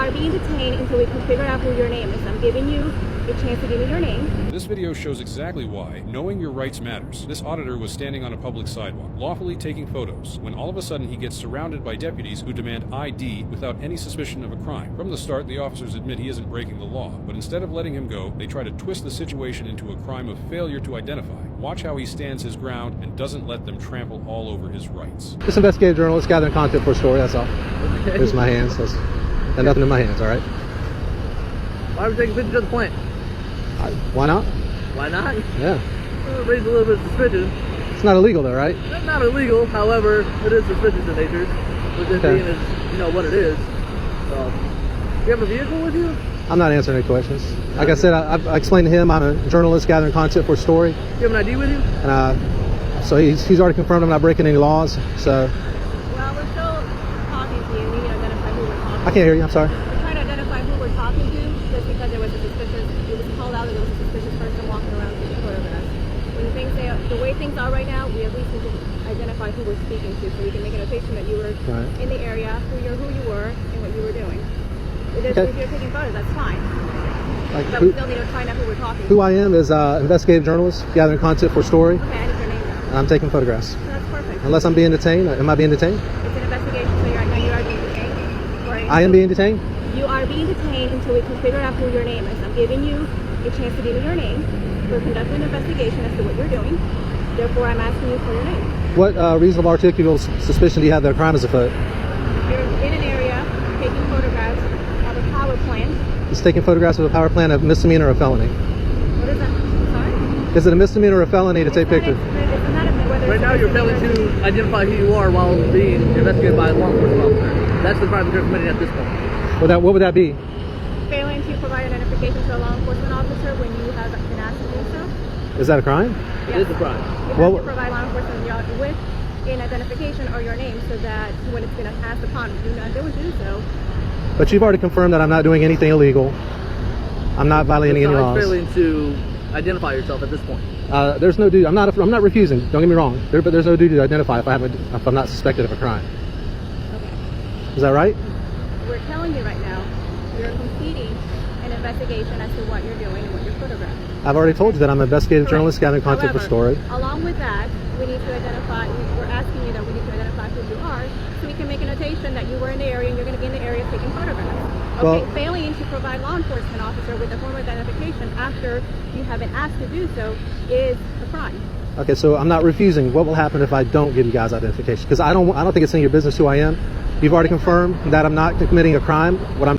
are being detained until we can figure out who your name is. I'm giving you a chance to give me your name. This video shows exactly why knowing your rights matters. This auditor was standing on a public sidewalk, lawfully taking photos, when all of a sudden he gets surrounded by deputies who demand ID without any suspicion of a crime. From the start, the officers admit he isn't breaking the law, but instead of letting him go, they try to twist the situation into a crime of failure to identify. Watch how he stands his ground and doesn't let them trample all over his rights. Just investigative journalist gathering content for a story, that's all. Okay. Here's my hands. Got nothing in my hands, all right? Why are we taking pictures of the plant? Why not? Why not? Yeah. Well, it raised a little bit of suspicion. It's not illegal though, right? It's not illegal, however, it is suspicious in nature. With it being as, you know, what it is. So, do you have a vehicle with you? I'm not answering any questions. Like I said, I explained to him I'm a journalist gathering content for a story. Do you have an ID with you? And so he's already confirmed I'm not breaking any laws, so. Well, we're still talking to you. We need to identify who we're talking to. I can't hear you, I'm sorry. We're trying to identify who we're talking to just because there was a suspicious, it was called out that there was a suspicious person walking around taking photographs. The way things are right now, we at least need to identify who we're speaking to so we can make a notation that you were in the area, who you were, and what you were doing. If you're taking photos, that's fine. But we still need to find out who we're talking to. Who I am is investigative journalist gathering content for a story. Okay, I need your name though. I'm taking photographs. So that's perfect. Unless I'm being detained. Am I being detained? It's an investigation, so you are being detained. Right? I am being detained? You are being detained until we can figure out who your name is. I'm giving you a chance to give me your name. We're conducting an investigation as to what you're doing. Therefore, I'm asking you for your name. What reasonable articulable suspicion do you have that a crime is afoot? You're in an area taking photographs of a power plant. Is taking photographs of a power plant a misdemeanor or a felony? What is that? Sorry? Is it a misdemeanor or a felony to take pictures? Right now you're failing to identify who you are while being investigated by a law enforcement officer. That's the crime you're committing at this point. What would that be? Failing to provide identification to a law enforcement officer when you have been asked to do so. Is that a crime? It is a crime. You have to provide law enforcement with an identification or your name so that when it's been asked upon you not do so. But you've already confirmed that I'm not doing anything illegal. I'm not violating any laws. Failing to identify yourself at this point. There's no duty. I'm not refusing. Don't get me wrong. But there's no duty to identify if I'm not suspected of a crime. Okay. Is that right? We're telling you right now, you're completing an investigation as to what you're doing and what you're photographing. I've already told you that I'm an investigative journalist gathering content for story. Along with that, we need to identify. We're asking you that we need to identify who you are, so we can make a notation that you were in the area and you're going to be in the area taking photographs. Okay, failing to provide law enforcement officer with a form of identification after you have been asked to do so is a crime. Okay, so I'm not refusing. What will happen if I don't give you guys identification? Because I don't think it's any of your business who I am. You've already confirmed that I'm not committing a crime. What I'm